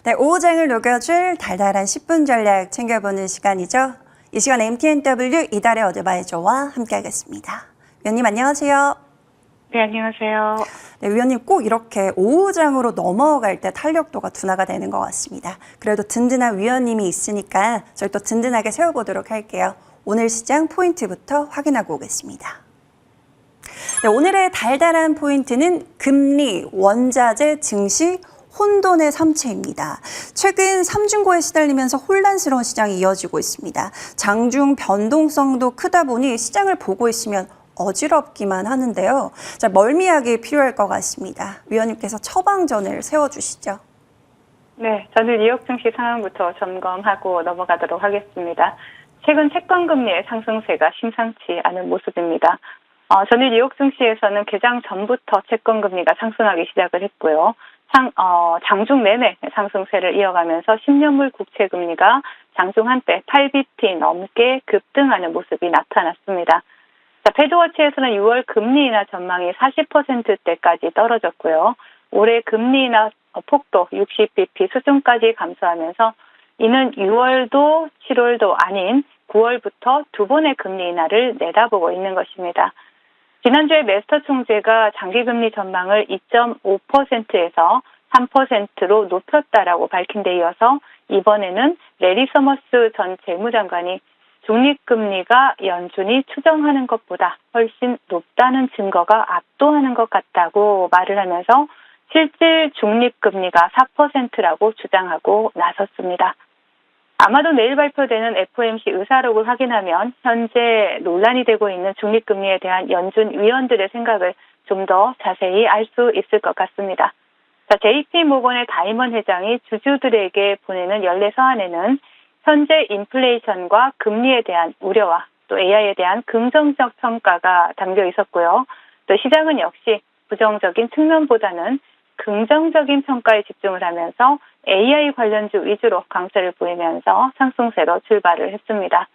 네, 오후장을 녹여줄 달달한 10분 전략 챙겨보는 시간이죠. 이 시간 MTNW 이달의 어드바이저와 함께하겠습니다. 위원님 안녕하세요. 네, 안녕하세요. 네, 위원님 꼭 이렇게 오후장으로 넘어갈 때 탄력도가 둔화가 되는 것 같습니다. 그래도 든든한 위원님이 있으니까 저희 또 든든하게 세워보도록 할게요. 오늘 시장 포인트부터 확인하고 오겠습니다. 네, 오늘의 달달한 포인트는 금리, 원자재, 증시, 혼돈의 삼체입니다. 최근 삼중고에 시달리면서 혼란스러운 시장이 이어지고 있습니다. 장중 변동성도 크다 보니 시장을 보고 있으면 어지럽기만 하는데요. 자, 멀미하기 필요할 것 같습니다. 위원님께서 처방전을 세워주시죠. 네, 저는 뉴욕 증시 상황부터 점검하고 넘어가도록 하겠습니다. 최근 채권금리의 상승세가 심상치 않은 모습입니다. 저는 뉴욕 증시에서는 개장 전부터 채권금리가 상승하기 시작을 했고요. 장중 내내 상승세를 이어가면서 10년물 국채금리가 장중 한때 8bp 넘게 급등하는 모습이 나타났습니다. 패드워치에서는 6월 금리 인하 전망이 40%대까지 떨어졌고요. 올해 금리 인하 폭도 60bp 수준까지 감소하면서 이는 6월도 7월도 아닌 9월부터 두 번의 금리 인하를 내다보고 있는 것입니다. 지난주에 메스터 총재가 장기금리 전망을 2.5%에서 3%로 높였다라고 밝힌 데 이어서 이번에는 레리 서머스 전 재무장관이 중립금리가 연준이 추정하는 것보다 훨씬 높다는 증거가 압도하는 것 같다고 말을 하면서 실질 중립금리가 4%라고 주장하고 나섰습니다. 아마도 내일 발표되는 FOMC 의사록을 확인하면 현재 논란이 되고 있는 중립금리에 대한 연준 위원들의 생각을 좀 더 자세히 알 수 있을 것 같습니다. JP 모건의 다이먼 회장이 주주들에게 보내는 연례 서한에는 현재 인플레이션과 금리에 대한 우려와 또 AI에 대한 긍정적 평가가 담겨 있었고요. 또 시장은 역시 부정적인 측면보다는 긍정적인 평가에 집중을 하면서 AI 관련주 위주로 강세를 보이면서 상승세로 출발을 했습니다.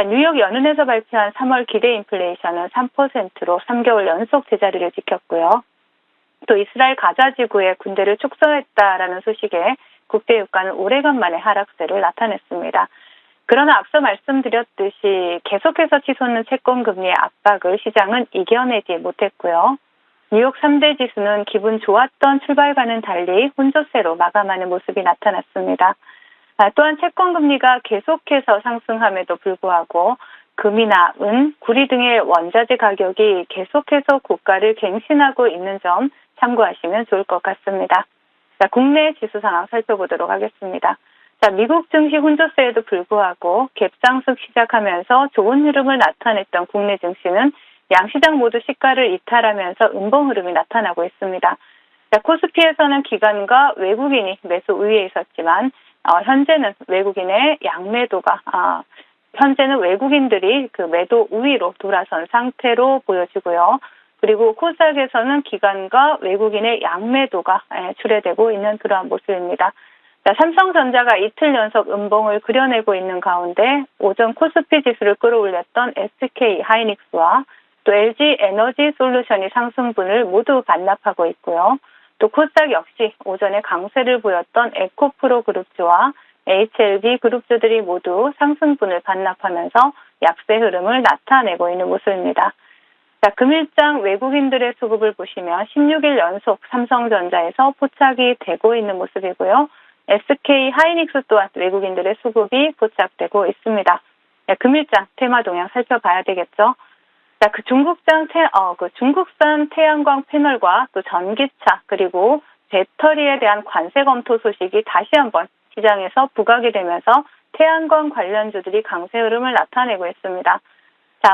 뉴욕 연은에서 발표한 3월 기대 인플레이션은 3%로 3개월 연속 제자리를 지켰고요. 또 이스라엘 가자 지구에 군대를 축소했다라는 소식에 국제 유가는 오래간만에 하락세를 나타냈습니다. 그러나 앞서 말씀드렸듯이 계속해서 치솟는 채권금리의 압박을 시장은 이겨내지 못했고요. 뉴욕 3대 지수는 기분 좋았던 출발과는 달리 혼조세로 마감하는 모습이 나타났습니다. 또한 채권금리가 계속해서 상승함에도 불구하고 금이나 은, 구리 등의 원자재 가격이 계속해서 고가를 갱신하고 있는 점 참고하시면 좋을 것 같습니다. 국내 지수 상황 살펴보도록 하겠습니다. 미국 증시 혼조세에도 불구하고 갭상승 시작하면서 좋은 흐름을 나타냈던 국내 증시는 양시장 모두 시가를 이탈하면서 음봉 흐름이 나타나고 있습니다. 코스피에서는 기관과 외국인이 매수 우위에 있었지만 현재는 외국인들이 그 매도 우위로 돌아선 상태로 보여지고요. 그리고 코스닥에서는 기관과 외국인의 양매도가 출회되고 있는 그러한 모습입니다. 삼성전자가 이틀 연속 음봉을 그려내고 있는 가운데 오전 코스피 지수를 끌어올렸던 SK 하이닉스와 또 LG 에너지 솔루션이 상승분을 모두 반납하고 있고요. 또 코스닥 역시 오전에 강세를 보였던 에코프로 그룹주와 HLB 그룹주들이 모두 상승분을 반납하면서 약세 흐름을 나타내고 있는 모습입니다. 금일장 외국인들의 수급을 보시면 16일 연속 삼성전자에서 포착이 되고 있는 모습이고요. SK 하이닉스 또한 외국인들의 수급이 포착되고 있습니다. 금일장 테마 동향 살펴봐야 되겠죠. 중국산 태양광 패널과 또 전기차 그리고 배터리에 대한 관세 검토 소식이 다시 한번 시장에서 부각이 되면서 태양광 관련주들이 강세 흐름을 나타내고 있습니다.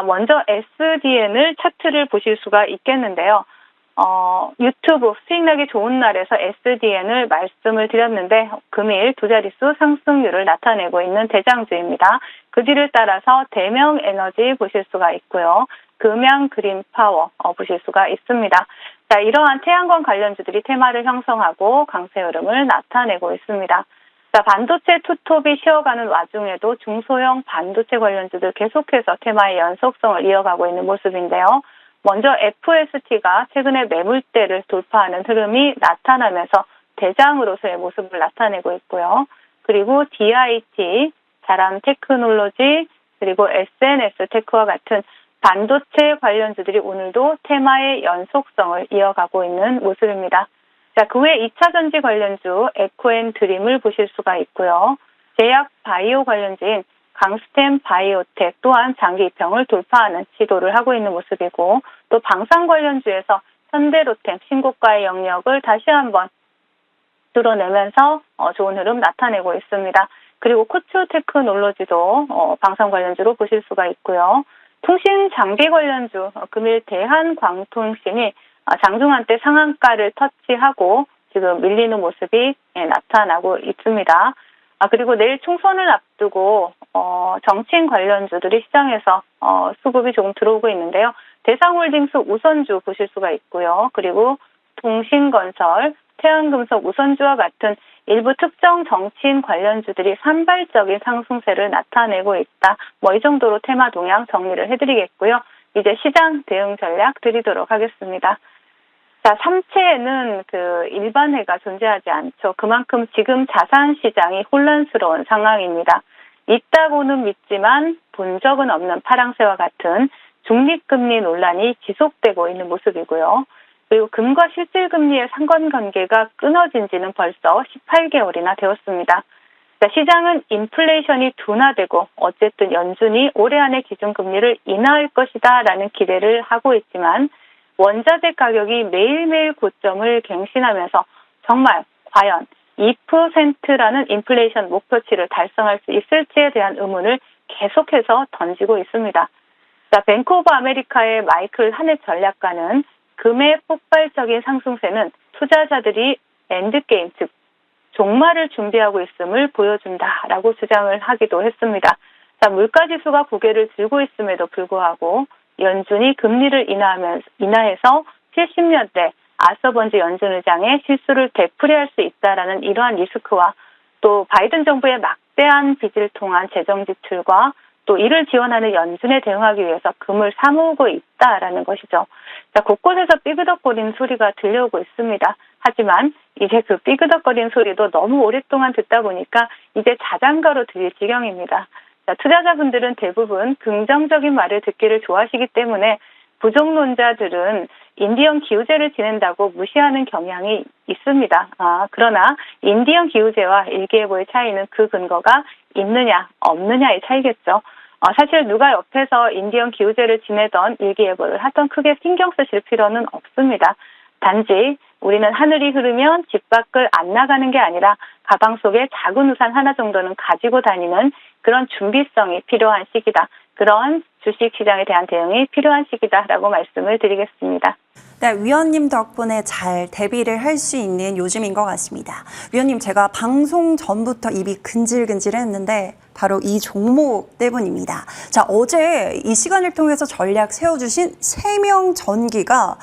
먼저 SDN을 차트를 보실 수가 있겠는데요. 유튜브 수익나기 좋은 날에서 SDN을 말씀을 드렸는데 금일 두 자릿수 상승률을 나타내고 있는 대장주입니다. 그 뒤를 따라서 대명에너지 보실 수가 있고요. 금양 그린파워 보실 수가 있습니다. 이러한 태양광 관련주들이 테마를 형성하고 강세 흐름을 나타내고 있습니다. 반도체 투톱이 쉬어가는 와중에도 중소형 반도체 관련주들 계속해서 테마의 연속성을 이어가고 있는 모습인데요. 먼저 FST가 최근에 매물대를 돌파하는 흐름이 나타나면서 대장으로서의 모습을 나타내고 있고요. 그리고 DIT, 자람 테크놀로지, 그리고 SNS 테크와 같은 반도체 관련주들이 오늘도 테마의 연속성을 이어가고 있는 모습입니다. 자, 그 외 2차 전지 관련주 에코앤드림을 보실 수가 있고요. 제약 바이오 관련주인 강스템 바이오텍 또한 장기 입형을 돌파하는 시도를 하고 있는 모습이고, 또 방산 관련주에서 현대로템 신고가의 영역을 다시 한번 뚫어내면서 좋은 흐름 나타내고 있습니다. 그리고 코츠 테크놀로지도 방산 관련주로 보실 수가 있고요. 통신 장비 관련주 금일 대한광통신이 장중 한때 상한가를 터치하고 지금 밀리는 모습이 나타나고 있습니다. 그리고 내일 총선을 앞두고 정치인 관련주들이 시장에서 수급이 조금 들어오고 있는데요. 대상홀딩스 우선주 보실 수가 있고요. 그리고 동신건설, 태양금속 우선주와 같은 일부 특정 정치인 관련주들이 산발적인 상승세를 나타내고 있다. 이 정도로 테마 동향 정리를 해드리겠고요. 이제 시장 대응 전략 드리도록 하겠습니다. 자, 3채에는 일반회가 존재하지 않죠. 그만큼 지금 자산 시장이 혼란스러운 상황입니다. 있다고는 믿지만 본 적은 없는 파랑새와 같은 중립금리 논란이 지속되고 있는 모습이고요. 그리고 금과 실질금리의 상관관계가 끊어진 지는 벌써 18개월이나 되었습니다. 자, 시장은 인플레이션이 둔화되고 어쨌든 연준이 올해 안에 기준금리를 인하할 것이다 라는 기대를 하고 있지만, 원자재 가격이 매일매일 고점을 갱신하면서 정말 과연 2%라는 인플레이션 목표치를 달성할 수 있을지에 대한 의문을 계속해서 던지고 있습니다. 자, 뱅크 오브 아메리카의 마이클 하넷 전략가는 금의 폭발적인 상승세는 투자자들이 엔드게임, 즉 종말을 준비하고 있음을 보여준다라고 주장을 하기도 했습니다. 자, 물가지수가 고개를 들고 있음에도 불구하고 연준이 금리를 인하해서 70년대 아서번지 연준 의장의 실수를 되풀이할 수 있다라는 이러한 리스크와, 또 바이든 정부의 막대한 빚을 통한 재정 지출과 또 이를 지원하는 연준에 대응하기 위해서 금을 사모으고 있다라는 것이죠. 자, 곳곳에서 삐그덕거리는 소리가 들려오고 있습니다. 하지만 이제 그 삐그덕거리는 소리도 너무 오랫동안 듣다 보니까 이제 자장가로 들릴 지경입니다. 자, 투자자분들은 대부분 긍정적인 말을 듣기를 좋아하시기 때문에 부정론자들은 인디언 기후제를 지낸다고 무시하는 경향이 있습니다. 그러나 인디언 기후제와 일기예보의 차이는 그 근거가 있느냐 없느냐의 차이겠죠. 사실 누가 옆에서 인디언 기후제를 지내던 일기예보를 하던 크게 신경 쓰실 필요는 없습니다. 단지 우리는 하늘이 흐르면 집 밖을 안 나가는 게 아니라 가방 속에 작은 우산 하나 정도는 가지고 다니는 그런 준비성이 필요한 시기다. 그런 주식시장에 대한 대응이 필요한 시기다라고 말씀을 드리겠습니다. 네, 위원님 덕분에 잘 대비를 할 수 있는 요즘인 것 같습니다. 위원님, 제가 방송 전부터 입이 근질근질했는데 바로 이 종목 때문입니다. 자, 어제 이 시간을 통해서 전략 세워주신 3명 전기가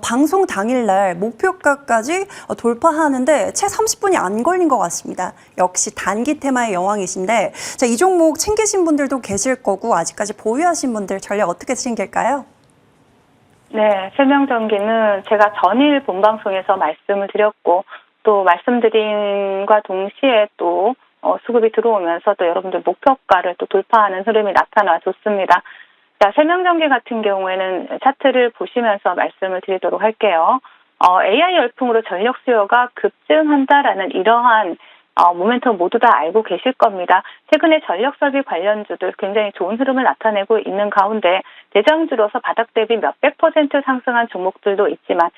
방송 당일날 목표가까지 돌파하는데 채 30분이 안 걸린 것 같습니다. 역시 단기 테마의 여왕이신데, 자, 이 종목 챙기신 분들도 계실 거고 아직까지 보유하신 분들 전략 어떻게 챙길까요? 네, 세명전기는 제가 전일 본방송에서 말씀을 드렸고, 또 말씀드린과 동시에 또 수급이 들어오면서 또 여러분들 목표가를 또 돌파하는 흐름이 나타나줬습니다. 자, 세명전기 같은 경우에는 차트를 보시면서 말씀을 드리도록 할게요. AI 열풍으로 전력 수요가 급증한다라는 이러한 모멘텀 모두 다 알고 계실 겁니다. 최근에 전력 설비 관련주들 굉장히 좋은 흐름을 나타내고 있는 가운데 대장주로서 바닥 대비 몇백 % 상승한 종목들도 있지만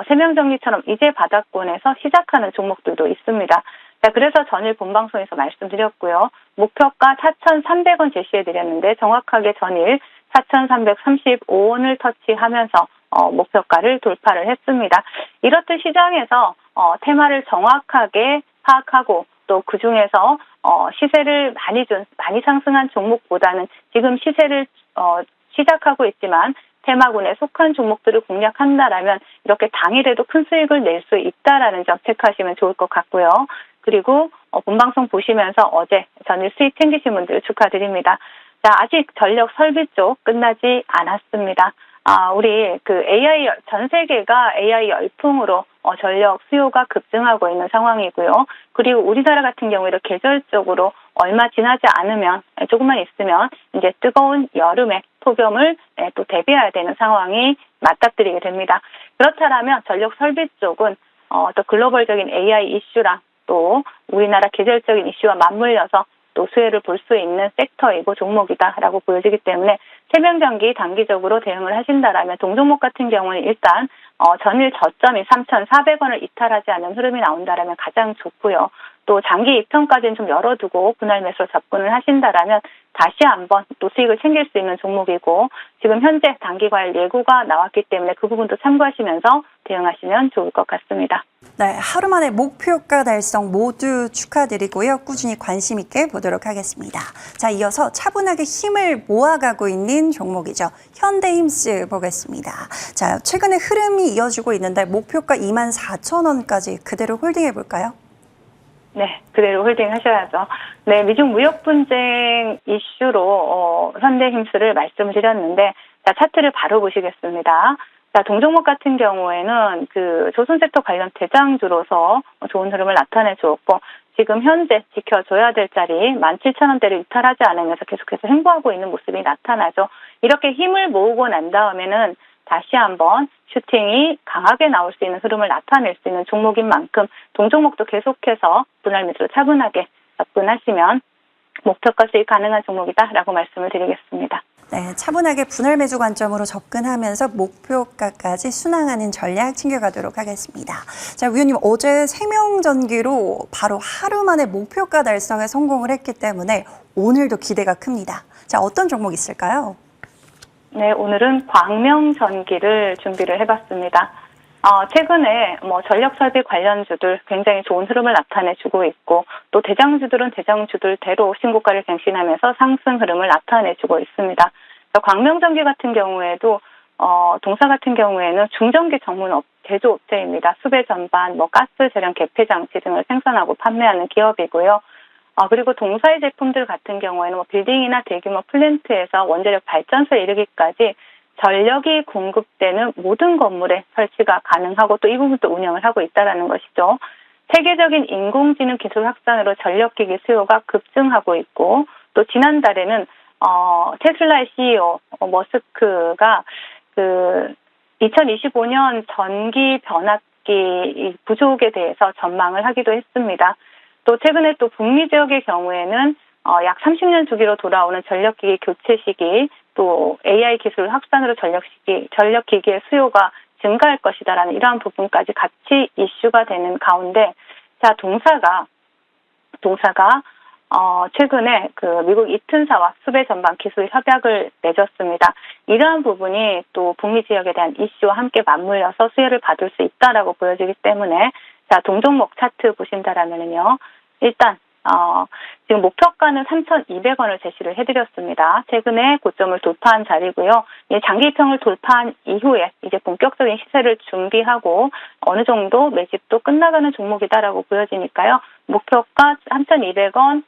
세명정리처럼 이제 바닥권에서 시작하는 종목들도 있습니다. 자, 그래서 전일 본방송에서 말씀드렸고요. 목표가 4,300원 제시해드렸는데 정확하게 전일 4,335원을 터치하면서 목표가를 돌파를 했습니다. 이렇듯 시장에서 테마를 정확하게 파악하고 또 그중에서 시세를 많이 상승한 종목보다는 지금 시세를 시작하고 있지만 테마군에 속한 종목들을 공략한다라면 이렇게 당일에도 큰 수익을 낼 수 있다라는 점 체크하시면 좋을 것 같고요. 그리고 본방송 보시면서 어제 전일 수익 챙기신 분들 축하드립니다. 자, 아직 전력 설비 쪽 끝나지 않았습니다. 우리 AI, 전 세계가 AI 열풍으로 전력 수요가 급증하고 있는 상황이고요. 그리고 우리나라 같은 경우에도 계절적으로 얼마 지나지 않으면, 조금만 있으면 이제 뜨거운 여름에 폭염을 또 대비해야 되는 상황이 맞닥뜨리게 됩니다. 그렇다면 전력 설비 쪽은 또 글로벌적인 AI 이슈랑 또 우리나라 계절적인 이슈와 맞물려서 또 수혜를 볼 수 있는 섹터이고 종목이다라고 보여지기 때문에 세명전기 단기적으로 대응을 하신다라면 동종목 같은 경우는 일단 전일 저점이 3,400원을 이탈하지 않는 흐름이 나온다라면 가장 좋고요. 또 장기 입형까지는 좀 열어두고 분할 매수로 접근을 하신다라면 다시 한번 또 수익을 챙길 수 있는 종목이고, 지금 현재 단기 과열 예고가 나왔기 때문에 그 부분도 참고하시면서 대응하시면 좋을 것 같습니다. 네, 하루 만에 목표가 달성 모두 축하드리고요. 꾸준히 관심 있게 보도록 하겠습니다. 자, 이어서 차분하게 힘을 모아가고 있는 종목이죠. 현대힘스 보겠습니다. 자, 최근에 흐름이 이어지고 있는데 목표가 24,000원까지 그대로 홀딩해 볼까요? 네, 그대로 홀딩 하셔야죠. 네, 미중 무역 분쟁 이슈로 현대힘스를 말씀을 드렸는데, 자, 차트를 바로 보시겠습니다. 자, 동종목 같은 경우에는 조선섹터 관련 대장주로서 좋은 흐름을 나타내 주었고, 지금 현재 지켜줘야 될 자리 17,000원대를 이탈하지 않으면서 계속해서 횡보하고 있는 모습이 나타나죠. 이렇게 힘을 모으고 난 다음에는 다시 한번 슈팅이 강하게 나올 수 있는 흐름을 나타낼 수 있는 종목인 만큼 동종목도 계속해서 분할 매수로 차분하게 접근하시면 목표가 수익 가능한 종목이다라고 말씀을 드리겠습니다. 네, 차분하게 분할 매수 관점으로 접근하면서 목표가까지 순항하는 전략 챙겨가도록 하겠습니다. 자, 위원님, 어제 세명전기로 바로 하루 만에 목표가 달성에 성공을 했기 때문에 오늘도 기대가 큽니다. 자, 어떤 종목 있을까요? 네, 오늘은 광명전기를 준비를 해봤습니다. 최근에 전력설비 관련주들 굉장히 좋은 흐름을 나타내주고 있고, 또 대장주들은 대장주들대로 신고가를 갱신하면서 상승 흐름을 나타내주고 있습니다. 광명전기 같은 경우에도 동사 같은 경우에는 중전기 전문 제조업체입니다. 수배 전반, 가스 제련 개폐 장치 등을 생산하고 판매하는 기업이고요. 그리고 동사의 제품들 같은 경우에는 빌딩이나 대규모 플랜트에서 원자력 발전소에 이르기까지 전력이 공급되는 모든 건물에 설치가 가능하고 또 이 부분도 운영을 하고 있다는 것이죠. 세계적인 인공지능 기술 확산으로 전력기기 수요가 급증하고 있고, 또 지난달에는 테슬라의 CEO 머스크가 2025년 전기 변압기 부족에 대해서 전망을 하기도 했습니다. 또 최근에 또 북미 지역의 경우에는 약 30년 주기로 돌아오는 전력기기 교체 시기, 또 AI 기술 확산으로 전력기기의 수요가 증가할 것이다라는 이러한 부분까지 같이 이슈가 되는 가운데, 자, 동사가 최근에 미국 이튼사와 수배 전방 기술 협약을 맺었습니다. 이러한 부분이 또 북미 지역에 대한 이슈와 함께 맞물려서 수혜를 받을 수 있다라고 보여지기 때문에, 자, 동종목 차트 보신다라면요, 일단 지금 목표가는 3,200원을 제시를 해드렸습니다. 최근에 고점을 돌파한 자리고요. 장기 입형을 돌파한 이후에 이제 본격적인 시세를 준비하고 어느 정도 매집도 끝나가는 종목이다라고 보여지니까요. 목표가 3,200원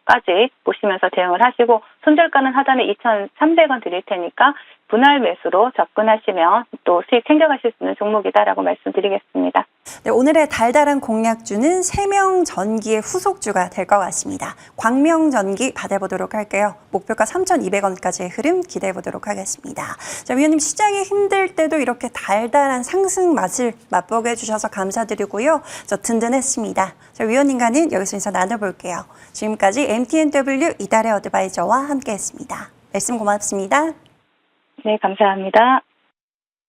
까지 보시면서 대응을 하시고, 손절가는 하단에 2,300원 드릴 테니까 분할 매수로 접근하시면 또 수익 챙겨가실 수 있는 종목이다라고 말씀드리겠습니다. 네, 오늘의 달달한 공략주는 세명전기의 후속주가 될 것 같습니다. 광명전기 받아보도록 할게요. 목표가 3,200원까지의 흐름 기대해보도록 하겠습니다. 자, 위원님, 시장이 힘들 때도 이렇게 달달한 상승 맛을 맛보게 해주셔서 감사드리고요. 저 든든했습니다. 자, 위원님과는 여기서 인사 나눠볼게요. 지금까지 MTNW 이달의 어드바이저와 함께했습니다. 말씀 고맙습니다. 네, 감사합니다.